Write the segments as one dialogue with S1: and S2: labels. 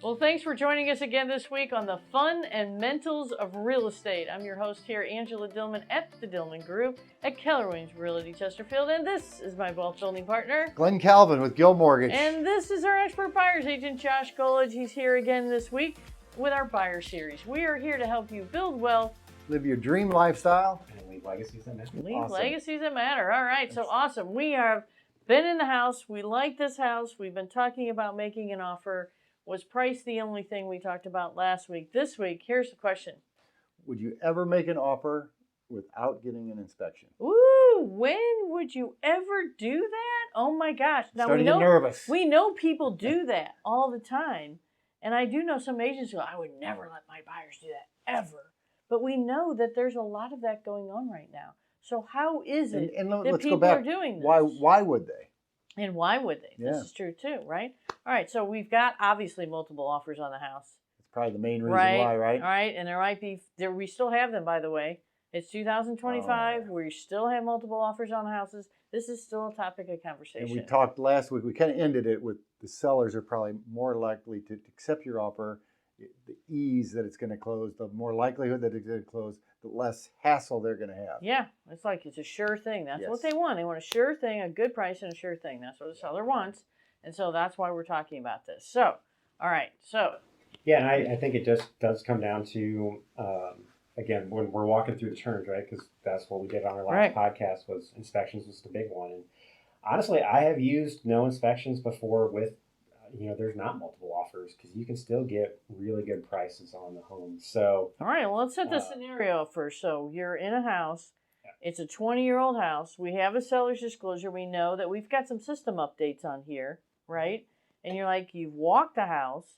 S1: Well, thanks for joining us again this week on the Fun and Mentals of Real Estate. I'm your host here, Angela Dillmon at the Dillmon Group at Keller Realty Chesterfield, and this is my wealth building partner,
S2: Glen Calvin with Gill Mortgage.
S1: And this is our expert buyer's agent, Josh Gulledge. He's here again this week with our buyer series. We are here to help you build wealth,
S2: live your dream lifestyle,
S3: and leave legacies that matter.
S1: Legacies that matter. All right, so awesome. We have been in the house. We like this house. We've been talking about making an offer. Was price the only thing we talked about last week? This week, here's the question.
S2: Would you ever make an offer without getting an inspection?
S1: Ooh, when would you ever do that? Oh my gosh.
S2: Now we know, nervous.
S1: We know people do that all the time. And I do know some agents who go, I would never let my buyers do that, ever. But we know that there's a lot of that going on right now. So how is it that people are doing this?
S2: Why would they?
S1: And why would they?
S2: Yeah.
S1: This is true too, right? All right, so we've got obviously multiple offers on the house.
S2: It's probably the main reason why, right?
S1: All right, and there might be, we still have them, by the way. It's 2025. We still have multiple offers on houses. This is still a topic of conversation.
S2: And we talked last week, we kind of ended it with the sellers are probably more likely to accept your offer. The ease that it's going to close, the more likelihood that it's going to close, the less hassle they're going to have.
S1: Yeah, it's like it's a sure thing. That's what they want. They want a sure thing, a good price, and a sure thing. That's what the seller wants. And so that's why we're talking about this. So, all right. So.
S3: Yeah, and I think it just does come down to, again, when we're walking through the terms, right? Because that's what we did on our last podcast was inspections was the big one. And honestly, I have used no inspections before with, there's not multiple offers because you can still get really good prices on the home. So,
S1: all right, well, let's set the scenario first. So you're in a house. Yeah. It's a 20-year-old house. We have a seller's disclosure. We know that we've got some system updates on here, right? And you're like, you've walked the house,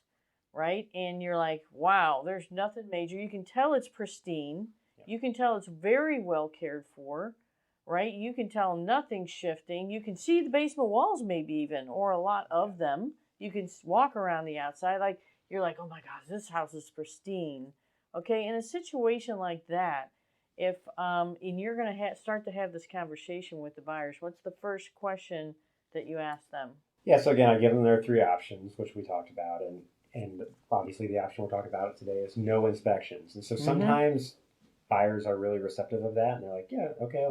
S1: right? And you're like, wow, there's nothing major. You can tell it's pristine. Yeah. You can tell it's very well cared for, right? You can tell nothing's shifting. You can see the basement walls maybe even, or a lot of them. You can walk around the outside. Like, you're like, oh my gosh, this house is pristine. Okay, in a situation like that, if and you're going to start to have this conversation with the buyers, what's the first question that you ask them?
S3: Yeah, so again, I give them their three options, which we talked about. And obviously the option we're talking about today is no inspections. And so sometimes buyers are really receptive of that. And they're like, yeah, okay.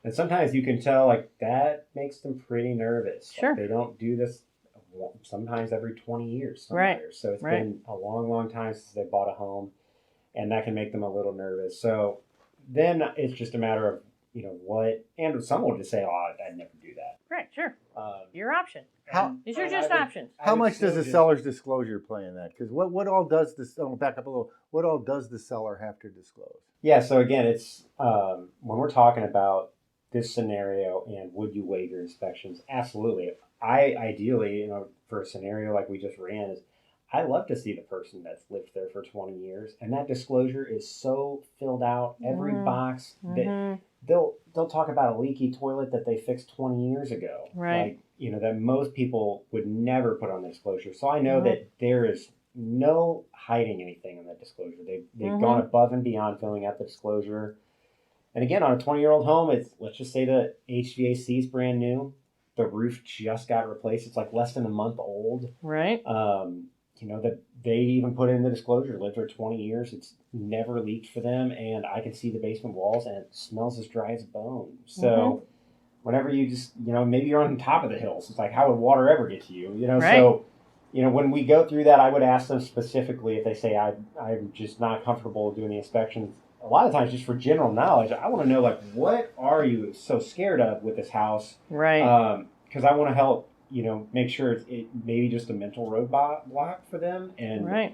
S3: And sometimes you can tell, that makes them pretty nervous.
S1: Sure.
S3: They don't do this sometimes every 20 years. Right. So it's been a long, long time since they bought a home, and that can make them a little nervous. So then it's just a matter of, what, and some will just say, oh, I'd never do that.
S1: Right, sure. Your option. These are just options.
S2: How much does the seller's disclosure play in that? Because what all does this, I'll back up a little, what all does the seller have to disclose?
S3: Yeah, so again, it's, when we're talking about this scenario and would you waive your inspections, absolutely. I ideally, for a scenario like we just ran, is I love to see the person that's lived there for 20 years, and that disclosure is so filled out, every box that they'll talk about a leaky toilet that they fixed 20 years ago.
S1: Right.
S3: That most people would never put on the disclosure. So I know that there is no hiding anything in that disclosure. They've gone above and beyond filling out the disclosure. And again, on a 20-year-old home, let's just say the HVAC is brand new. The roof just got replaced. It's less than a month old.
S1: Right.
S3: That they even put in the disclosure, lived there 20 years. It's never leaked for them. And I can see the basement walls and it smells as dry as a bone. So whenever you just, maybe you're on top of the hills, it's like, how would water ever get to you?
S1: Right.
S3: So, when we go through that, I would ask them specifically if they say, I'm just not comfortable doing the inspections. A lot of times, just for general knowledge, I want to know, what are you so scared of with this house?
S1: Right.
S3: Because I want to help, make sure it maybe just a mental roadblock for them. And,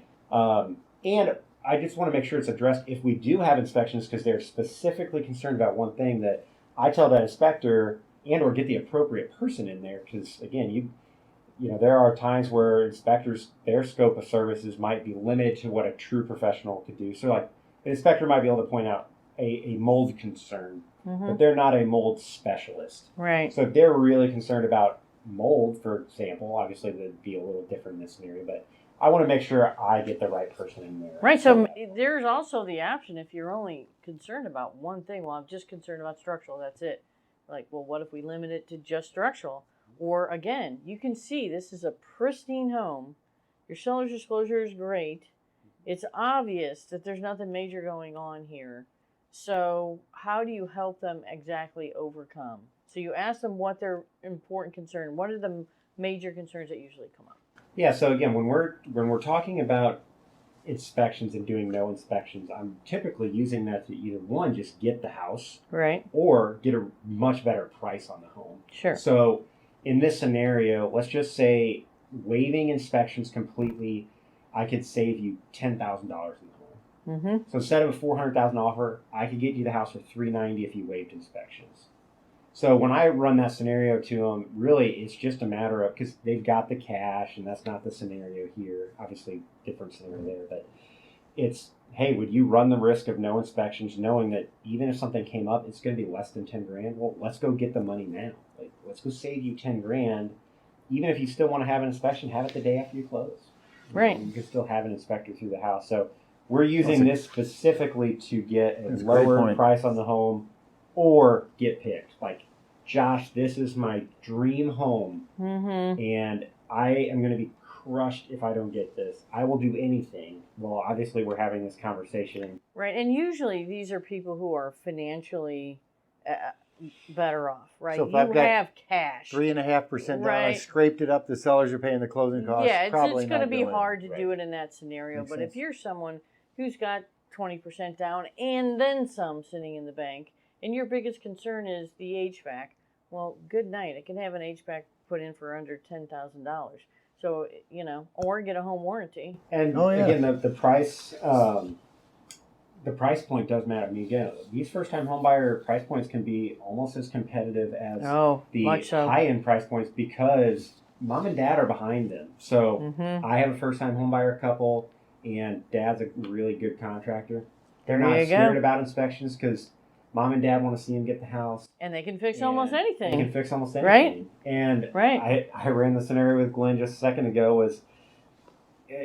S3: and I just want to make sure it's addressed if we do have inspections, because they're specifically concerned about one thing, that I tell that inspector and or get the appropriate person in there. Because, again, there are times where inspectors, their scope of services might be limited to what a true professional could do. So, an inspector might be able to point out a mold concern, but they're not a mold specialist.
S1: Right.
S3: So if they're really concerned about mold, for example, obviously that'd be a little different in this scenario, but I want to make sure I get the right person in there.
S1: Right. So there's also the option, if you're only concerned about one thing, well, I'm just concerned about structural, that's it. Well, what if we limit it to just structural? Or again, you can see this is a pristine home. Your seller's disclosure is great. It's obvious that there's nothing major going on here. So how do you help them exactly overcome? So you ask them what their important concern, what are the major concerns that usually come up?
S3: Yeah, so again, when we're talking about inspections and doing no inspections, I'm typically using that to either one, just get the house,
S1: right,
S3: or get a much better price on the home.
S1: Sure.
S3: So in this scenario, let's just say waiving inspections completely, I could save you $10,000 in the home.
S1: Mm-hmm.
S3: So instead of a $400,000 offer, I could get you the house for $390 if you waived inspections. So when I run that scenario to them, really it's just a matter of, because they've got the cash, and that's not the scenario here. Obviously, different scenario there, but it's, hey, would you run the risk of no inspections, knowing that even if something came up, it's going to be less than 10 grand? Well, let's go get the money now. Like, let's go save you 10 grand. Even if you still want to have an inspection, have it the day after you close.
S1: Right.
S3: You can still have an inspector through the house. So we're using this specifically to get a lower price on the home or get picked. Like, Josh, this is my dream home, and I am going to be crushed if I don't get this. I will do anything. Well, obviously, we're having this conversation.
S1: Right, and usually these are people who are financially better off, right?
S2: So if
S1: you
S2: I've got
S1: have cash.
S2: 3.5% down, I
S1: Right.
S2: scraped it up, the sellers are paying the closing costs.
S1: Yeah, it's going to be
S2: doing it.
S1: hard to do it in that scenario.
S2: Makes
S1: But
S2: sense.
S1: if you're someone who's got 20% down and then some sitting in the bank, and your biggest concern is the HVAC, well, good night. I can have an HVAC put in for under $10,000. So, or get a home warranty.
S3: And again, the price point does matter. I mean, again, these first-time homebuyer price points can be almost as competitive as the high-end price points because mom and dad are behind them. So I have a first-time homebuyer couple, and dad's a really good contractor. They're not scared about inspections because mom and dad want to see him get the house.
S1: And they can fix almost anything.
S3: They can fix almost anything.
S1: Right?
S3: And
S1: right.
S3: I ran the scenario with Glenn just a second ago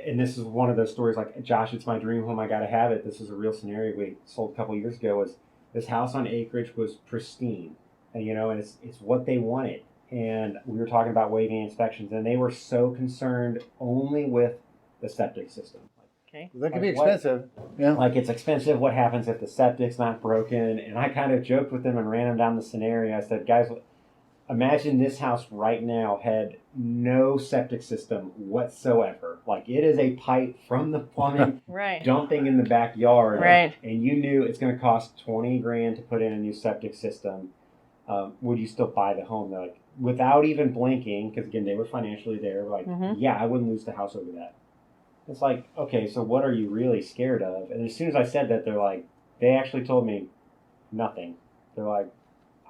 S3: and this is one of those stories like, Josh, it's my dream home. I got to have it. This is a real scenario we sold a couple of years ago. Was this house on acreage was pristine, and and it's what they wanted. And we were talking about waiving inspections, and they were so concerned only with the septic system.
S1: Okay.
S2: Well, that can be expensive. Yeah.
S3: Like, it's expensive. What happens if the septic's not broken? And I kind of joked with them and ran them down the scenario. I said, guys, imagine this house right now had no septic system whatsoever. Like, it is a pipe from the plumbing dumping in the backyard.
S1: Right.
S3: And you knew it's going to cost 20 grand to put in a new septic system. Would you still buy the home? They're like, without even blinking, because again, they were financially there. Like, yeah, I wouldn't lose the house over that. It's like, okay, so what are you really scared of? And as soon as I said that, they're like, they actually told me nothing. They're like,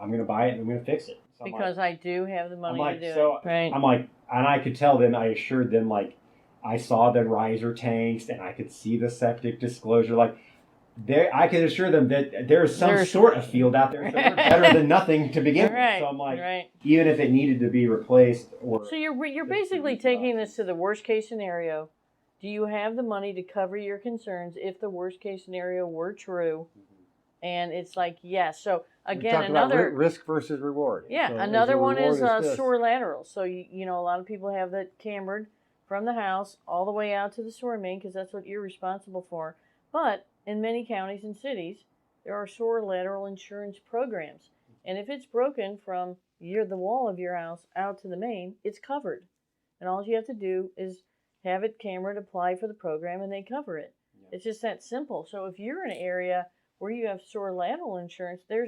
S3: I'm going to buy it and I'm going to fix it. So
S1: because I do have the money to do
S3: it.
S1: Right.
S3: I'm like, and I could tell them, I assured them, like, I saw the riser tanks and I could see the septic disclosure. Like, I could assure them that there's some sort of field out there, so they're better than nothing to begin with. So I'm like, even if it needed to be replaced, or
S1: so you're basically taking this to the worst case scenario. Do you have the money to cover your concerns if the worst case scenario were true? And it's like, yes. So again, another
S2: risk versus reward.
S1: Yeah, so another one is sewer lateral. So a lot of people have that cambered from the house all the way out to the sewer main because that's what you're responsible for. But in many counties and cities, there are sewer lateral insurance programs, and if it's broken from the wall of your house out to the main, it's covered, and all you have to do is have it cambered, apply for the program, and they cover it. Yeah. It's just that simple. So if you're in an area where you have sewer lateral insurance, you're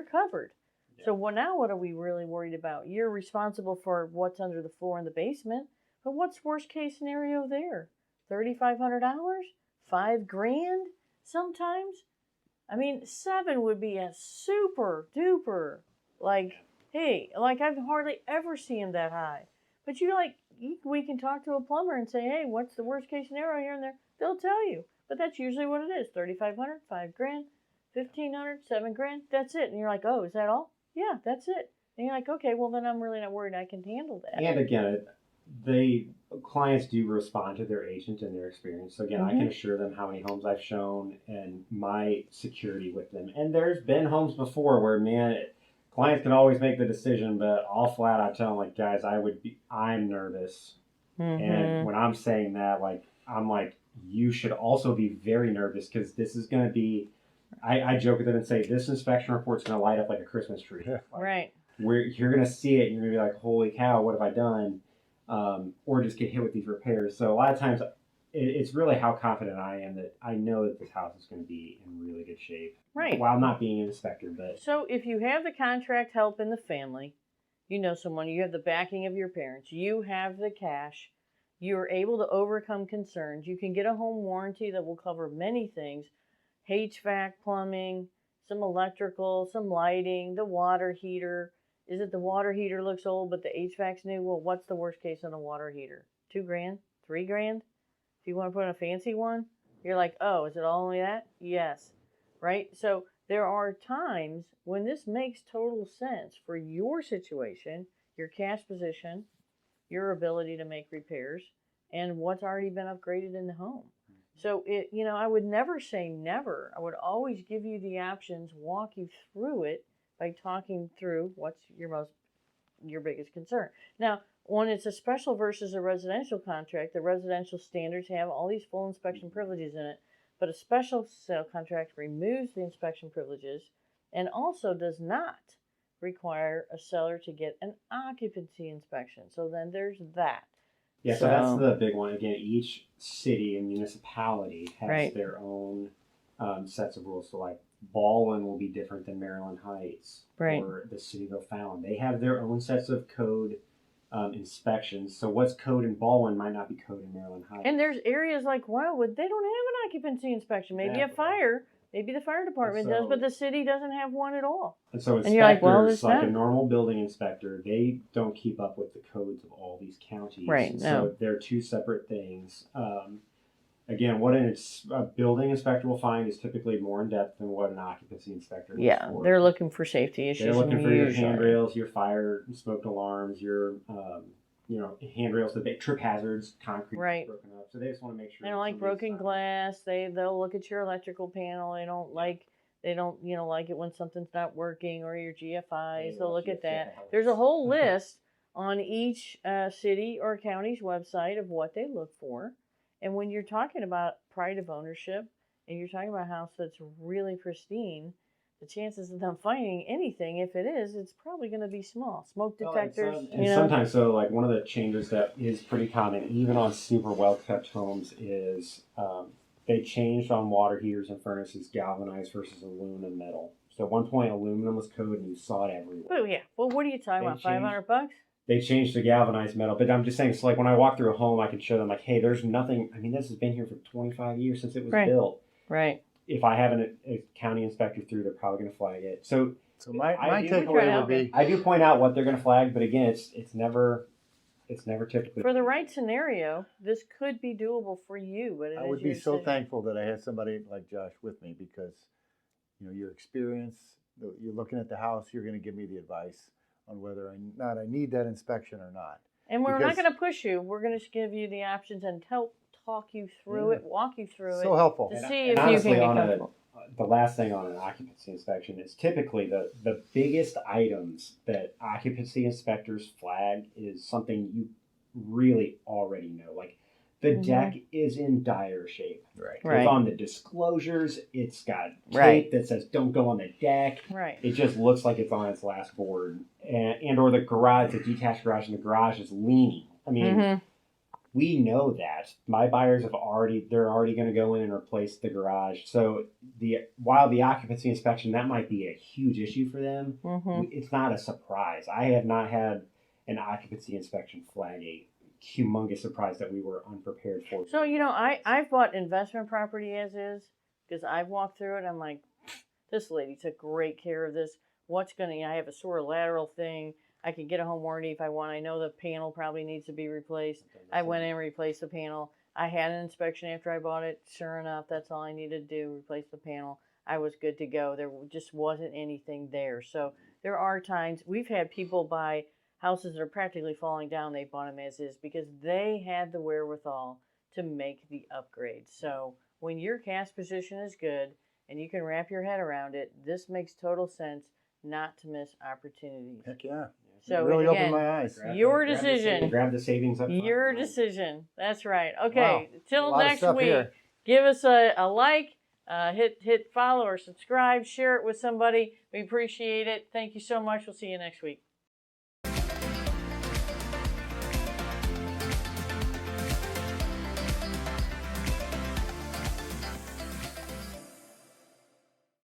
S1: covered. Yeah. So now what are we really worried about? You're responsible for what's under the floor in the basement, but what's worst case scenario there? $3,500? $5,000 sometimes? I mean, 7 would be a super duper, hey, I've hardly ever seen them that high. But we can talk to a plumber and say, hey, what's the worst case scenario here and there? They'll tell you. But that's usually what it is. $3,500, $5,000, $1,500, $7,000. That's it. And you're like, oh, is that all? Yeah, that's it. And you're like, okay, well then I'm really not worried. I can handle that.
S3: And again, clients do respond to their agent and their experience. So again, I can assure them how many homes I've shown and my security with them. And there's been homes before where, clients can always make the decision, but I'll flat out tell them, like, guys, I'm nervous. And when I'm saying that, like, I'm like, you should also be very nervous because this is going to be, I joke with them and say, this inspection report's going to light up like a Christmas tree.
S2: Yeah.
S3: Like,
S1: Right.
S3: You're going to see it and you're going to be like, holy cow, what have I done? Or just get hit with these repairs. So a lot of times it's really how confident I am that I know that this house is going to be in really good shape.
S1: Right.
S3: While not being an inspector, but.
S1: So if you have the contract help in the family, you know someone, you have the backing of your parents, you have the cash, you're able to overcome concerns, you can get a home warranty that will cover many things, HVAC, plumbing, some electrical, some lighting, the water heater. Is it the water heater looks old but the HVAC's new? Well, what's the worst case on a water heater? $2,000? $3,000? If you want to put in a fancy one, you're like, oh, is it all only that? Yes. Right? So there are times when this makes total sense for your situation, your cash position, your ability to make repairs, and what's already been upgraded in the home. So I would never say never. I would always give you the options, walk you through it by talking through what's your biggest concern. Now, when it's a special versus a residential contract, the residential standards have all these full inspection privileges in it, but a special sale contract removes the inspection privileges and also does not require a seller to get an occupancy inspection. So then there's that.
S3: Yeah, so that's the big one. Again, each city and municipality has their own sets of rules. So like Baldwin will be different than Maryland Heights or the city of O'Fallon. They have their own sets of code inspections. So what's code in Baldwin might not be code in Maryland Heights.
S1: And there's areas like Wildwood, they don't have an occupancy inspection. Maybe a fire. Maybe the fire department does, but the city doesn't have one at all.
S3: And so inspectors,
S1: you're like, well,
S3: like a normal building inspector, they don't keep up with the codes of all these counties.
S1: Right.
S3: And
S1: no.
S3: So they're two separate things. Again, what a building inspector will find is typically more in depth than what an occupancy inspector looks for.
S1: They're looking for safety issues.
S3: They're looking for your handrails, your fire and smoke alarms, your handrails, the big trip hazards, concrete broken up. So they just want to make sure.
S1: They don't like broken glass. They'll look at your electrical panel. They don't like it when something's not working, or your GFIs. They'll look at that. There's a whole list on each city or county's website of what they look for. And when you're talking about pride of ownership and you're talking about a house that's really pristine, the chances of them finding anything, if it is, it's probably going to be small. Smoke detectors.
S3: And sometimes, so like one of the changes that is pretty common, even on super well-kept homes, is they changed on water heaters and furnaces, galvanized versus aluminum metal. So at one point, aluminum was code and you saw it everywhere.
S1: Oh, yeah. Well, what are you talking about, $500?
S3: They changed to galvanized metal, but I'm just saying, so like when I walk through a home, I can show them like, hey, there's nothing. I mean, this has been here for 25 years since it was built.
S1: Right.
S3: If I have a county inspector through, they're probably going to flag it. So
S2: my takeaway would be,
S3: I do point out what they're going to flag, but again, it's never typically.
S1: For the right scenario, this could be doable for you, but
S2: I would be so thankful that I had somebody like Josh with me, because your experience, you're looking at the house, you're going to give me the advice on whether or not I need that inspection or not.
S1: And we're not going to push you. We're going to give you the options and help talk you through it, walk you through it.
S2: So helpful.
S1: To see if you can get comfortable.
S3: The last thing on an occupancy inspection is typically the biggest items that occupancy inspectors flag is something you really already know. Like the deck is in dire shape.
S2: Right.
S3: It's on the disclosures. It's got tape that says don't go on the deck.
S1: Right. It
S3: just looks like it's on its last board. And or the garage, the detached garage, and the garage is leaning. I mean, we know that. My buyers they're already going to go in and replace the garage. So while the occupancy inspection, that might be a huge issue for them, it's not a surprise. I have not had an occupancy inspection flag a humongous surprise that we were unprepared for.
S1: So, I've bought investment property as is, because I've walked through it. I'm like, this lady took great care of this. I have a sore lateral thing. I can get a home warranty if I want. I know the panel probably needs to be replaced. I went in and replaced the panel. I had an inspection after I bought it. Sure enough, that's all I needed to do, replace the panel. I was good to go. There just wasn't anything there. So there are times we've had people buy houses that are practically falling down. They bought them as is because they had the wherewithal to make the upgrade. So when your cash position is good and you can wrap your head around it, this makes total sense not to miss opportunities.
S2: Heck yeah.
S1: So
S2: really
S1: again,
S2: opened my eyes.
S1: Your
S3: Grab the
S1: decision.
S3: savings- Grab the savings up front.
S1: Your decision. That's right. Okay.
S2: Wow.
S1: Till
S2: A lot of
S1: next
S2: stuff
S1: week.
S2: here.
S1: Give us a like. Hit follow or subscribe. Share it with somebody. We appreciate it. Thank you so much. We'll see you next week.